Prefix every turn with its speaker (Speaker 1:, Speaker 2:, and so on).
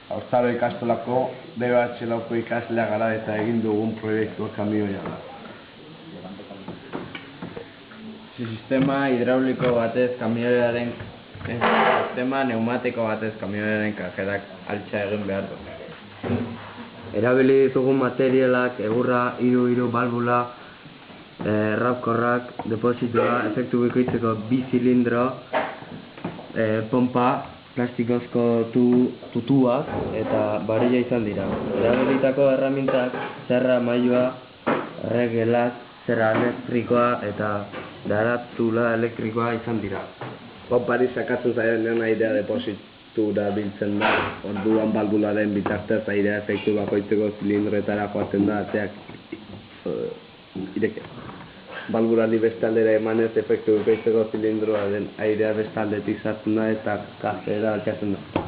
Speaker 1: Haurtzaro ikastolako DBH lauko ikaslea gara eta egin dugun proiektua kamioia da. Sistema hidrauliko batez kamioiaren sistema neumatiko batez kamioiaren kajerak altxa egin behar du.
Speaker 2: Erabili ditugun materialak egurra, hiru balbula, erraukorrak, depositua, efektu bikoitzeko bi zilindro, pompa, plastikozko tutuak eta barilla izan dira. Erabilitako erramintak zerra mailua, erregelak, zerra elektrikoa eta daratula elektrikoa izan dira.
Speaker 1: Pompari sakatzen zaionean airea depositura biltzen da, orduan balbularen bitartez airea efektu bakoitzeko zilindroetara joaten da ateak ireke. Balbulari beste aldera emanez efektu bakoitzeko zilindroa den airea beste aldetik sartzen da eta kajera altxatzen da.